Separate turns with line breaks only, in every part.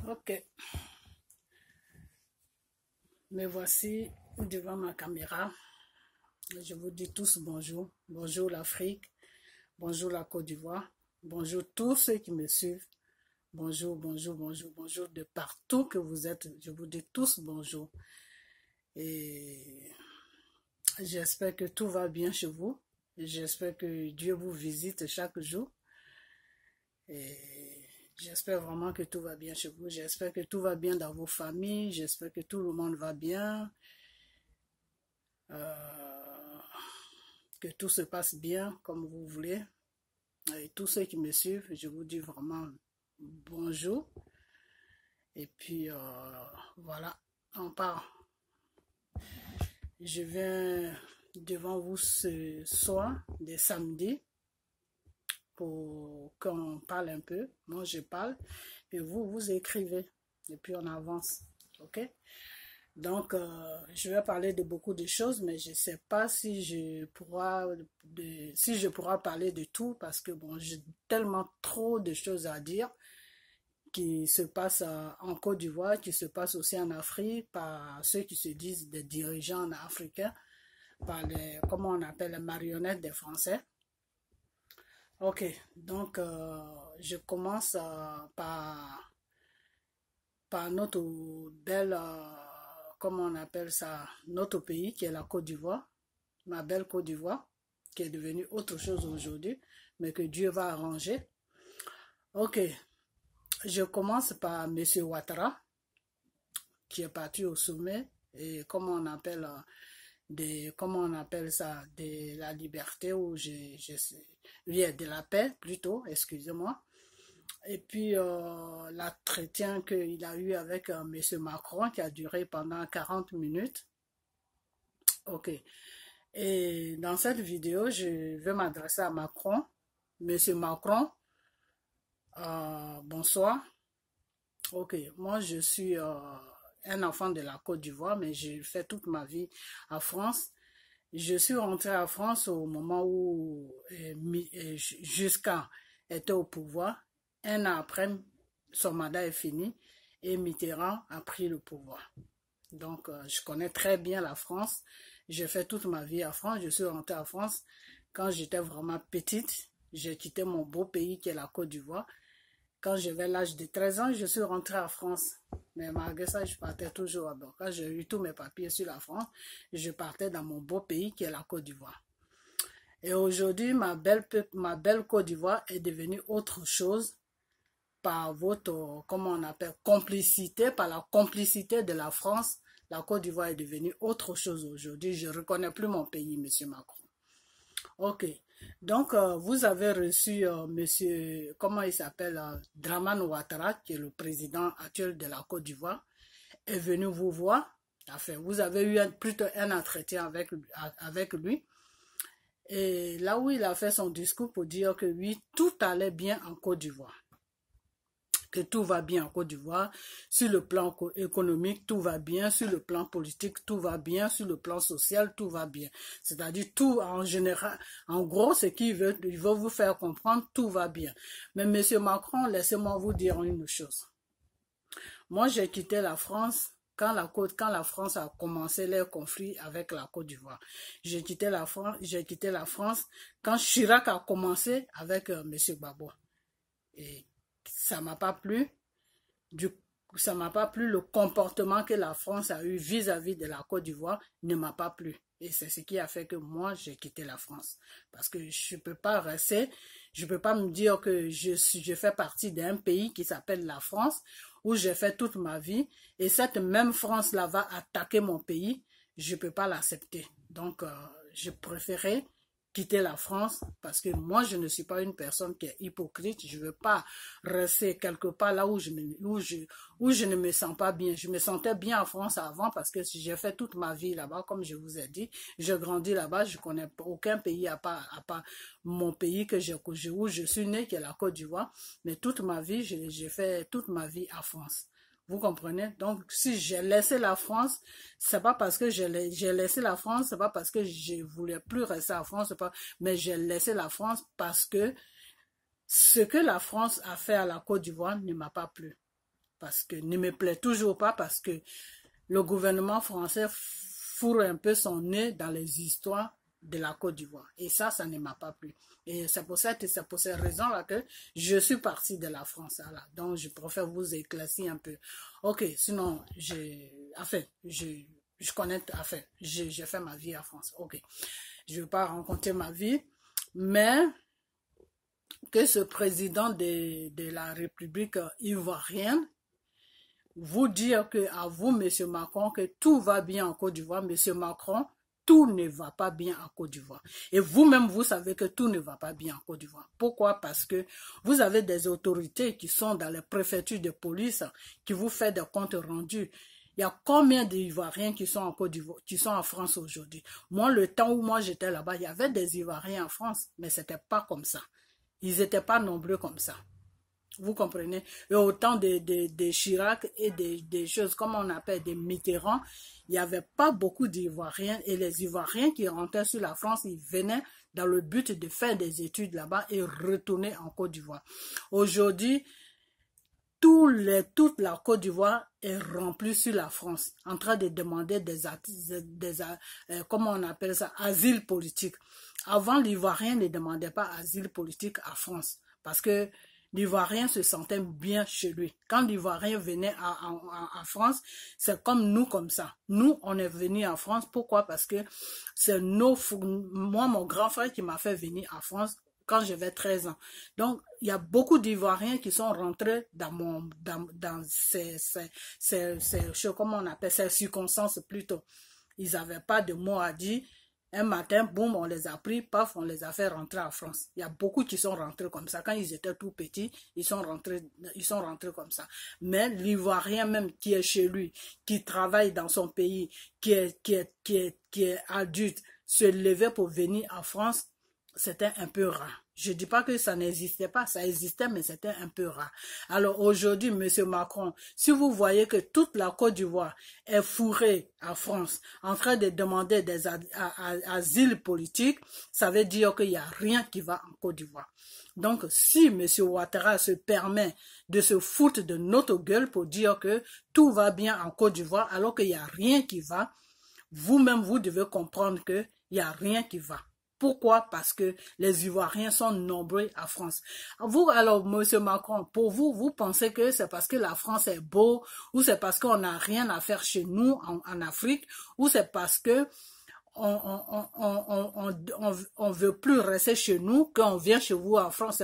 Ok, me voici devant ma caméra. Je vous dis tous bonjour. Bonjour l'Afrique, bonjour la Côte d'Ivoire, bonjour tous ceux qui me suivent. Bonjour, bonjour, bonjour, bonjour de partout que vous êtes. Je vous dis tous bonjour. Et j'espère que tout va bien chez vous. J'espère que Dieu vous visite chaque jour. Et j'espère vraiment que tout va bien chez vous. J'espère que tout va bien dans vos familles. J'espère que tout le monde va bien. Que tout se passe bien comme vous voulez. Et tous ceux qui me suivent, je vous dis vraiment bonjour. Et puis voilà, on part. Je viens devant vous ce soir, des samedis, pour qu'on parle un peu. Moi, je parle et vous écrivez. Et puis on avance. Ok? Donc, je vais parler de beaucoup de choses, mais je ne sais pas si je pourrai parler de tout parce que bon, j'ai tellement trop de choses à dire qui se passent en Côte d'Ivoire, qui se passent aussi en Afrique, par ceux qui se disent des dirigeants africains, par les, comment on appelle, les marionnettes des Français. Ok, donc je commence par notre belle, comment on appelle ça, notre pays qui est la Côte d'Ivoire, ma belle Côte d'Ivoire, qui est devenue autre chose aujourd'hui, mais que Dieu va arranger. Ok, je commence par M. Ouattara, qui est parti au sommet, et comment on appelle, comment on appelle ça, de la liberté, ou oui, de la paix plutôt, excusez-moi. Et puis, l'entretien qu'il a eu avec M. Macron, qui a duré pendant 40 minutes. Ok. Et dans cette vidéo, je vais m'adresser à Macron. Monsieur Macron, bonsoir. Ok, moi je suis un enfant de la Côte d'Ivoire, mais j'ai fait toute ma vie en France. Je suis rentré en France au moment où Giscard était au pouvoir. Un an après, son mandat est fini et Mitterrand a pris le pouvoir. Donc, je connais très bien la France. J'ai fait toute ma vie en France. Je suis rentrée en France quand j'étais vraiment petite. J'ai quitté mon beau pays qui est la Côte d'Ivoire. Quand j'avais l'âge de 13 ans, je suis rentrée en France. Mais malgré ça, je partais toujours. Bon, quand j'ai eu tous mes papiers sur la France, je partais dans mon beau pays qui est la Côte d'Ivoire. Et aujourd'hui, ma belle Côte d'Ivoire est devenue autre chose par votre, comment on appelle, complicité, par la complicité de la France. La Côte d'Ivoire est devenue autre chose aujourd'hui. Je ne reconnais plus mon pays, M. Macron. Ok. Donc, vous avez reçu monsieur, comment il s'appelle, Dramane Ouattara, qui est le président actuel de la Côte d'Ivoire, est venu vous voir. Enfin, vous avez eu plutôt un entretien avec lui. Et là où il a fait son discours pour dire que oui, tout allait bien en Côte d'Ivoire. Que tout va bien en Côte d'Ivoire, sur le plan économique, tout va bien, sur le plan politique, tout va bien, sur le plan social, tout va bien. C'est-à-dire tout en général, en gros, ce qu'il veut vous faire comprendre, tout va bien. Mais M. Macron, laissez-moi vous dire une chose. Moi, j'ai quitté la France quand la France a commencé les conflits avec la Côte d'Ivoire. J'ai quitté la France quand Chirac a commencé avec M. Gbagbo. Et ça m'a pas plu. Ça m'a pas plu. Le comportement que la France a eu vis-à-vis de la Côte d'Ivoire ne m'a pas plu. Et c'est ce qui a fait que moi, j'ai quitté la France. Parce que je peux pas rester, je peux pas me dire que je fais partie d'un pays qui s'appelle la France, où j'ai fait toute ma vie, et cette même France-là va attaquer mon pays. Je peux pas l'accepter. Donc, je préférais quitter la France parce que moi je ne suis pas une personne qui est hypocrite. Je veux pas rester quelque part là où je ne me sens pas bien. Je me sentais bien en France avant parce que j'ai fait toute ma vie là-bas, comme je vous ai dit. J'ai grandi là-bas, je connais aucun pays à part mon pays où je suis né, qui est la Côte d'Ivoire. Mais toute ma vie, j'ai fait toute ma vie en France. Vous comprenez? Donc, si j'ai laissé la France, c'est pas parce que j'ai laissé la France, c'est pas parce que je voulais plus rester en France, mais j'ai laissé la France parce que ce que la France a fait à la Côte d'Ivoire ne m'a pas plu. parce que ne me plaît toujours pas, parce que le gouvernement français fourre un peu son nez dans les histoires de la Côte d'Ivoire. Et ça ne m'a pas plu. Et c'est pour ces raisons-là que je suis partie de la France. Voilà. Donc, je préfère vous éclaircir un peu. Ok, sinon, je connais, j'ai fait ma vie en France. Ok, je ne vais pas raconter ma vie, mais que ce président de la République ivoirienne vous dire que à vous, Monsieur Macron, que tout va bien en Côte d'Ivoire, Monsieur Macron, tout ne va pas bien en Côte d'Ivoire. Et vous-même, vous savez que tout ne va pas bien en Côte d'Ivoire. Pourquoi? Parce que vous avez des autorités qui sont dans les préfectures de police, qui vous font des comptes rendus. Il y a combien d'Ivoiriens qui sont en Côte d'Ivoire, qui sont en France aujourd'hui? Moi, le temps où moi j'étais là-bas, il y avait des Ivoiriens en France, mais c'était pas comme ça. Ils n'étaient pas nombreux comme ça. Vous comprenez? Et au temps de Chirac et des choses comme on appelle des Mitterrand, il n'y avait pas beaucoup d'Ivoiriens. Et les Ivoiriens qui rentraient sur la France, ils venaient dans le but de faire des études là-bas et retourner en Côte d'Ivoire. Aujourd'hui, toute la Côte d'Ivoire est remplie sur la France, en train de demander comment on appelle ça, asile politique. Avant, l'Ivoirien ne demandait pas asile politique à France, parce que l'Ivoirien se sentait bien chez lui. Quand l'Ivoirien venait en France, c'est comme nous comme ça. Nous, on est venus en France. Pourquoi? Parce que c'est moi, mon grand frère qui m'a fait venir en France quand j'avais 13 ans. Donc, il y a beaucoup d'Ivoiriens qui sont rentrés dans comment on appelle, ces circonstances plutôt. Ils n'avaient pas de mots à dire. Un matin, boum, on les a pris, paf, on les a fait rentrer en France. Il y a beaucoup qui sont rentrés comme ça. Quand ils étaient tout petits, ils sont rentrés comme ça. Mais l'Ivoirien même qui est chez lui, qui travaille dans son pays, qui est adulte, se lever pour venir en France, c'était un peu rare. Je ne dis pas que ça n'existait pas, ça existait, mais c'était un peu rare. Alors aujourd'hui, Monsieur Macron, si vous voyez que toute la Côte d'Ivoire est fourrée en France, en train de demander des asiles politiques, ça veut dire qu'il n'y a rien qui va en Côte d'Ivoire. Donc, si Monsieur Ouattara se permet de se foutre de notre gueule pour dire que tout va bien en Côte d'Ivoire, alors qu'il n'y a rien qui va, vous-même, vous devez comprendre qu'il n'y a rien qui va. Pourquoi? Parce que les Ivoiriens sont nombreux en France. Vous, alors, Monsieur Macron, pour vous, vous pensez que c'est parce que la France est beau, ou c'est parce qu'on n'a rien à faire chez nous en Afrique, ou c'est parce que on veut plus rester chez nous, qu'on vient chez vous en France.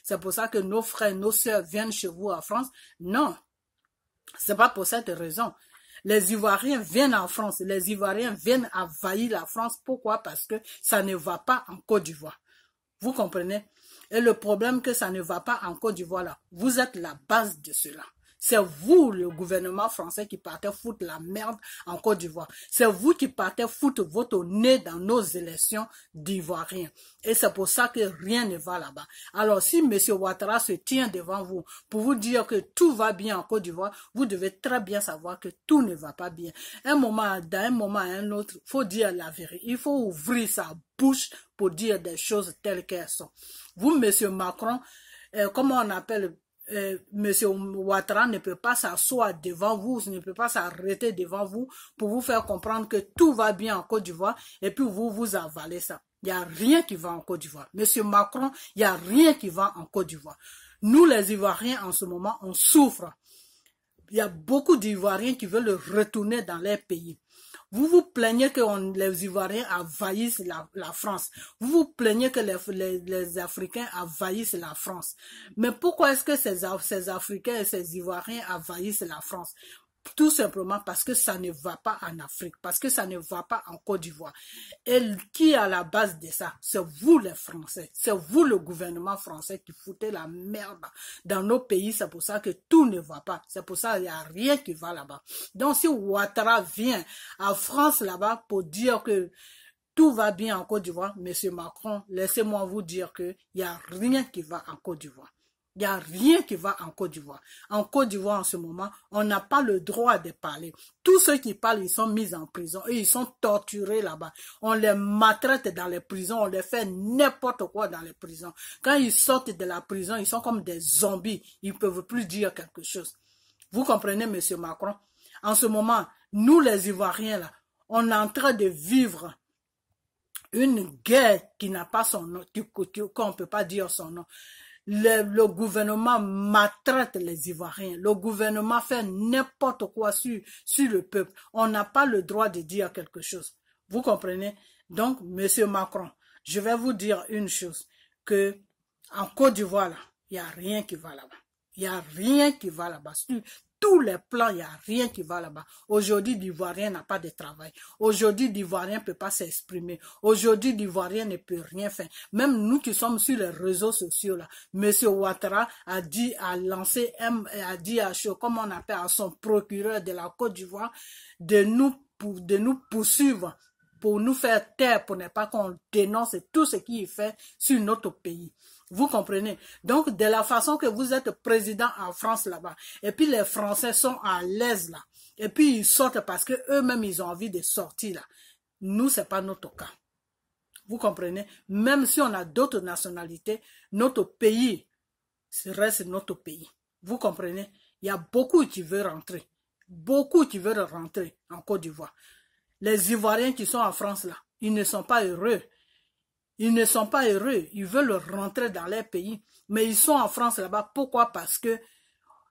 C'est pour ça que nos frères, nos sœurs viennent chez vous en France. Non, c'est pas pour cette raison. Les Ivoiriens viennent en France, les Ivoiriens viennent envahir la France. Pourquoi? Parce que ça ne va pas en Côte d'Ivoire. Vous comprenez? Et le problème que ça ne va pas en Côte d'Ivoire, là, vous êtes la base de cela. C'est vous, le gouvernement français, qui partez foutre la merde en Côte d'Ivoire. C'est vous qui partez foutre votre nez dans nos élections d'Ivoiriens. Et c'est pour ça que rien ne va là-bas. Alors, si M. Ouattara se tient devant vous pour vous dire que tout va bien en Côte d'Ivoire, vous devez très bien savoir que tout ne va pas bien. D'un moment à un autre, il faut dire la vérité. Il faut ouvrir sa bouche pour dire des choses telles qu'elles sont. Vous, M. Macron, comment on appelle... Monsieur Ouattara ne peut pas s'asseoir devant vous, ne peut pas s'arrêter devant vous pour vous faire comprendre que tout va bien en Côte d'Ivoire et puis vous avalez ça. Il n'y a rien qui va en Côte d'Ivoire. Monsieur Macron, il n'y a rien qui va en Côte d'Ivoire. Nous, les Ivoiriens, en ce moment, on souffre. Il y a beaucoup d'Ivoiriens qui veulent retourner dans leur pays. Vous vous plaignez que les Ivoiriens envahissent la France. Vous vous plaignez que les Africains envahissent la France. Mais pourquoi est-ce que ces Africains et ces Ivoiriens envahissent la France? Tout simplement parce que ça ne va pas en Afrique, parce que ça ne va pas en Côte d'Ivoire. Et qui est à la base de ça? C'est vous les Français, c'est vous le gouvernement français qui foutez la merde dans nos pays. C'est pour ça que tout ne va pas, c'est pour ça qu'il n'y a rien qui va là-bas. Donc si Ouattara vient en France là-bas pour dire que tout va bien en Côte d'Ivoire, Monsieur Macron, laissez-moi vous dire qu'il n'y a rien qui va en Côte d'Ivoire. Il n'y a rien qui va en Côte d'Ivoire. En Côte d'Ivoire, en ce moment, on n'a pas le droit de parler. Tous ceux qui parlent, ils sont mis en prison et ils sont torturés là-bas. On les maltraite dans les prisons, on les fait n'importe quoi dans les prisons. Quand ils sortent de la prison, ils sont comme des zombies. Ils ne peuvent plus dire quelque chose. Vous comprenez, monsieur Macron? En ce moment, nous les Ivoiriens, là, on est en train de vivre une guerre qui n'a pas son nom, qu'on ne peut pas dire son nom. Le gouvernement maltraite les Ivoiriens. Le gouvernement fait n'importe quoi sur le peuple. On n'a pas le droit de dire quelque chose. Vous comprenez? Donc, monsieur Macron, je vais vous dire une chose, que en Côte d'Ivoire, là, il n'y a rien qui va là-bas. Il n'y a rien qui va là-bas. Sur tous les plans, il n'y a rien qui va là-bas. Aujourd'hui, l'Ivoirien n'a pas de travail. Aujourd'hui, l'Ivoirien ne peut pas s'exprimer. Aujourd'hui, l'Ivoirien ne peut rien faire. Même nous qui sommes sur les réseaux sociaux, là, monsieur Ouattara a dit, a dit comme on appelle, à son procureur de la Côte d'Ivoire, de nous poursuivre, pour nous faire taire, pour ne pas qu'on dénonce tout ce qu'il fait sur notre pays. Vous comprenez? Donc, de la façon que vous êtes président en France là-bas, et puis les Français sont à l'aise là, et puis ils sortent parce que eux-mêmes ils ont envie de sortir là. Nous, c'est pas notre cas. Vous comprenez? Même si on a d'autres nationalités, notre pays reste notre pays. Vous comprenez? Il y a beaucoup qui veulent rentrer. Beaucoup qui veulent rentrer en Côte d'Ivoire. Les Ivoiriens qui sont en France là, ils ne sont pas heureux. Ils ne sont pas heureux. Ils veulent rentrer dans leur pays. Mais ils sont en France là-bas. Pourquoi? Parce que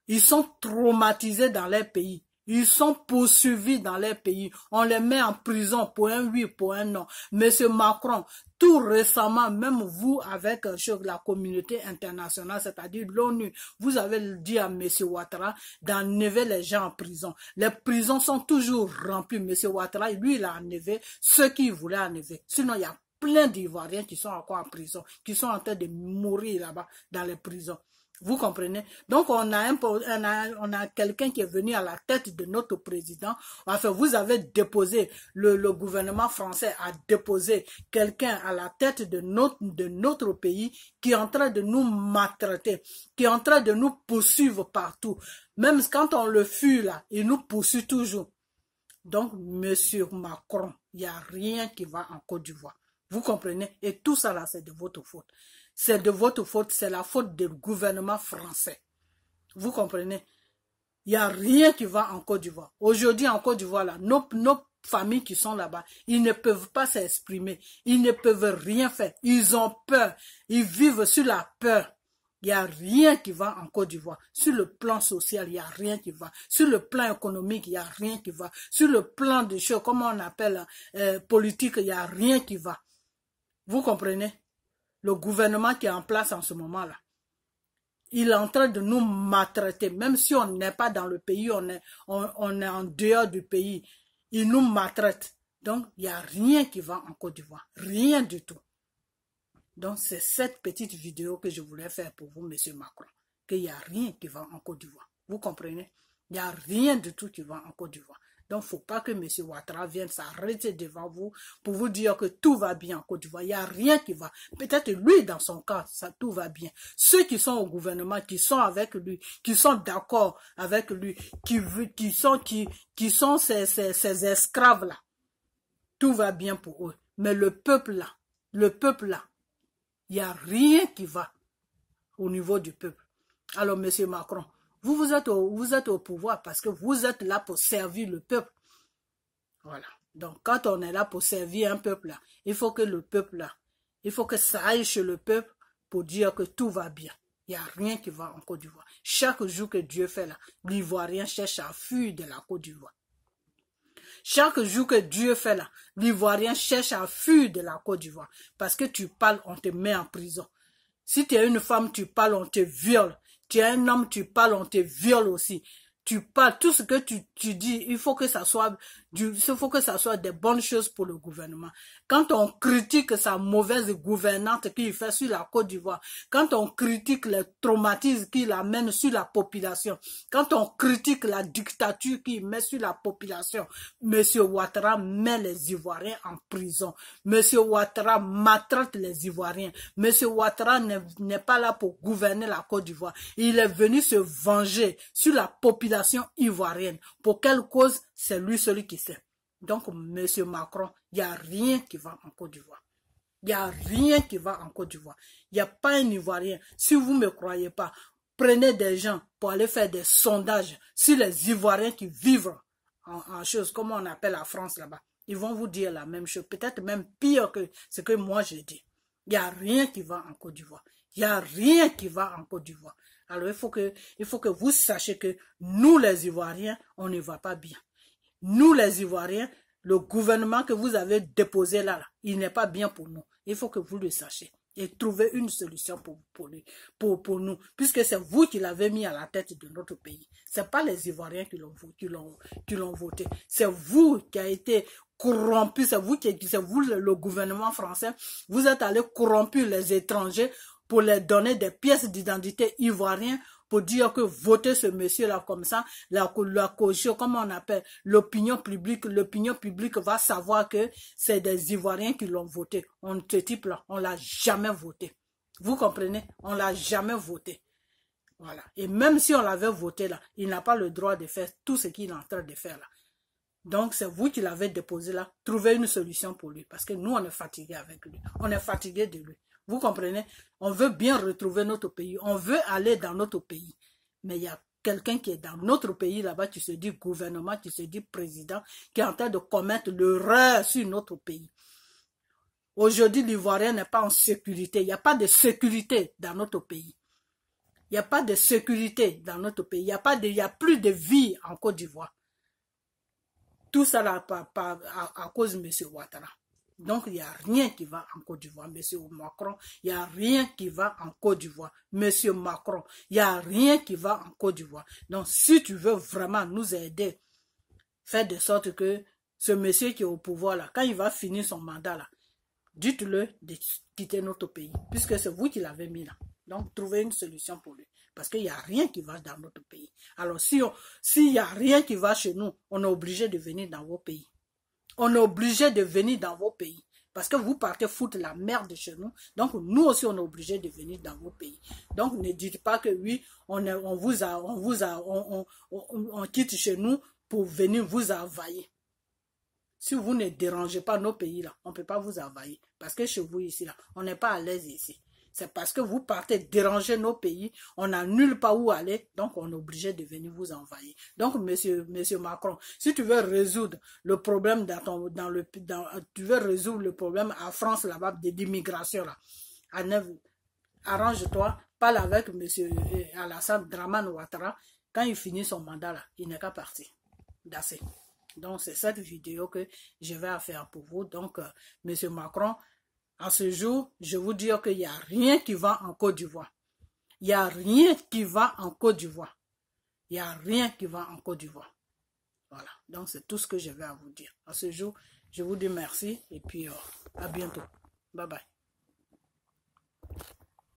ils sont traumatisés dans leur pays. Ils sont poursuivis dans leur pays. On les met en prison pour un oui, pour un non. Monsieur Macron, tout récemment, même vous, avec la communauté internationale, c'est-à-dire l'ONU, vous avez dit à monsieur Ouattara d'enlever les gens en prison. Les prisons sont toujours remplies. Monsieur Ouattara, lui, il a enlevé ceux qui voulaient enlever. Sinon, il y a plein d'Ivoiriens qui sont encore en prison, qui sont en train de mourir là-bas dans les prisons. Vous comprenez? Donc, on a quelqu'un qui est venu à la tête de notre président. Enfin, vous avez déposé, le gouvernement français a déposé quelqu'un à la tête de notre pays qui est en train de nous maltraiter, qui est en train de nous poursuivre partout. Même quand on le fuit là, il nous poursuit toujours. Donc, monsieur Macron, il n'y a rien qui va en Côte d'Ivoire. Vous comprenez? Et tout ça là, c'est de votre faute. C'est de votre faute, c'est la faute du gouvernement français. Vous comprenez? Il n'y a rien qui va en Côte d'Ivoire. Aujourd'hui, en Côte d'Ivoire, là, nos familles qui sont là-bas, ils ne peuvent pas s'exprimer. Ils ne peuvent rien faire. Ils ont peur. Ils vivent sur la peur. Il n'y a rien qui va en Côte d'Ivoire. Sur le plan social, il n'y a rien qui va. Sur le plan économique, il n'y a rien qui va. Sur le plan de choses, comme on appelle politique, il n'y a rien qui va. Vous comprenez? Le gouvernement qui est en place en ce moment-là, il est en train de nous maltraiter. Même si on n'est pas dans le pays, on est en dehors du pays. Il nous maltraite. Donc, il n'y a rien qui va en Côte d'Ivoire. Rien du tout. Donc, c'est cette petite vidéo que je voulais faire pour vous, monsieur Macron. Qu'il n'y a rien qui va en Côte d'Ivoire. Vous comprenez? Il n'y a rien du tout qui va en Côte d'Ivoire. Donc, il ne faut pas que M. Ouattara vienne s'arrêter devant vous pour vous dire que tout va bien en Côte d'Ivoire. Il n'y a rien qui va. Peut-être lui, dans son cas, ça tout va bien. Ceux qui sont au gouvernement, qui sont avec lui, qui sont d'accord avec lui, qui sont ces esclaves-là, tout va bien pour eux. Mais le peuple là, il n'y a rien qui va au niveau du peuple. Alors, M. Macron, vous êtes au pouvoir parce que vous êtes là pour servir le peuple. Voilà. Donc, quand on est là pour servir un peuple là, il faut que le peuple là, il faut que ça aille chez le peuple pour dire que tout va bien. Il n'y a rien qui va en Côte d'Ivoire. Chaque jour que Dieu fait là, l'Ivoirien cherche à fuir de la Côte d'Ivoire. Chaque jour que Dieu fait là, l'Ivoirien cherche à fuir de la Côte d'Ivoire. Parce que tu parles, on te met en prison. Si tu es une femme, tu parles, on te viole. Tu es un homme, tu parles, on te viole aussi. Tu parles, tout ce que tu dis, il faut que ça soit des bonnes choses pour le gouvernement. Quand on critique sa mauvaise gouvernance qu'il fait sur la Côte d'Ivoire, quand on critique les traumatismes qu'il amène sur la population, quand on critique la dictature qu'il met sur la population, M. Ouattara met les Ivoiriens en prison. M. Ouattara maltraite les Ivoiriens. M. Ouattara n'est pas là pour gouverner la Côte d'Ivoire. Il est venu se venger sur la population ivoirienne. Pour quelle cause? C'est lui celui qui sait. Donc, M. Macron, il n'y a rien qui va en Côte d'Ivoire. Il n'y a rien qui va en Côte d'Ivoire. Il n'y a pas un Ivoirien. Si vous ne me croyez pas, prenez des gens pour aller faire des sondages sur les Ivoiriens qui vivent en choses, comme on appelle la France là-bas. Ils vont vous dire la même chose, peut-être même pire que ce que moi je dis. Il n'y a rien qui va en Côte d'Ivoire. Il n'y a rien qui va en Côte d'Ivoire. Alors il faut que vous sachiez que nous les Ivoiriens, on ne va pas bien. Nous les Ivoiriens, le gouvernement que vous avez déposé là, il n'est pas bien pour nous. Il faut que vous le sachiez. Et trouver une solution pour nous. Puisque c'est vous qui l'avez mis à la tête de notre pays. Ce n'est pas les Ivoiriens qui l'ont voté. C'est vous qui avez été corrompu. C'est vous, le gouvernement français. Vous êtes allé corrompu les étrangers pour leur donner des pièces d'identité ivoiriennes pour dire que votez ce monsieur-là comme ça, la caution, comme on appelle, l'opinion publique va savoir que c'est des Ivoiriens qui l'ont voté. Ce type-là, on l'a jamais voté. Vous comprenez? On l'a jamais voté. Voilà. Et même si on l'avait voté là, il n'a pas le droit de faire tout ce qu'il est en train de faire là. Donc, c'est vous qui l'avez déposé là. Trouvez une solution pour lui. Parce que nous, on est fatigués avec lui. On est fatigués de lui. Vous comprenez? On veut bien retrouver notre pays. On veut aller dans notre pays. Mais il y a quelqu'un qui est dans notre pays là-bas, qui se dit gouvernement, qui se dit président, qui est en train de commettre l'erreur sur notre pays. Aujourd'hui, l'Ivoirien n'est pas en sécurité. Il n'y a pas de sécurité dans notre pays. Il n'y a pas de sécurité dans notre pays. Il n'y a plus de vie en Côte d'Ivoire. Tout ça là, à cause de M. Ouattara. Donc, il n'y a rien qui va en Côte d'Ivoire. M. Macron, il n'y a rien qui va en Côte d'Ivoire. M. Macron, il n'y a rien qui va en Côte d'Ivoire. Donc, si tu veux vraiment nous aider, faire de sorte que ce monsieur qui est au pouvoir là, quand il va finir son mandat là, dites-le de quitter notre pays, puisque c'est vous qui l'avez mis là. Donc, trouvez une solution pour lui. Parce qu'il n'y a rien qui va dans notre pays. Alors, s'il n'y a rien qui va chez nous, on est obligé de venir dans vos pays. On est obligé de venir dans vos pays. Parce que vous partez foutre la merde chez nous. Donc, nous aussi, on est obligé de venir dans vos pays. Donc, ne dites pas que oui, on quitte chez nous pour venir vous envahir. Si vous ne dérangez pas nos pays là, on ne peut pas vous envahir. Parce que chez vous ici là, on n'est pas à l'aise ici. C'est parce que vous partez déranger nos pays, on n'a nulle part où aller, donc on est obligé de venir vous envahir. Donc, monsieur Macron, si tu veux résoudre le problème tu veux résoudre le problème à France là-bas d'immigration là, arrange-toi, parle avec monsieur Alassane Dramane Ouattara, quand il finit son mandat là, il n'est qu'à partir. D'assez. Donc, c'est cette vidéo que je vais faire pour vous. Donc, monsieur Macron, à ce jour, je vous dis qu'il n'y a rien qui va en Côte d'Ivoire. Il n'y a rien qui va en Côte d'Ivoire. Il n'y a rien qui va en Côte d'Ivoire. Voilà. Donc, c'est tout ce que je vais à vous dire. À ce jour, je vous dis merci et puis à bientôt. Bye bye.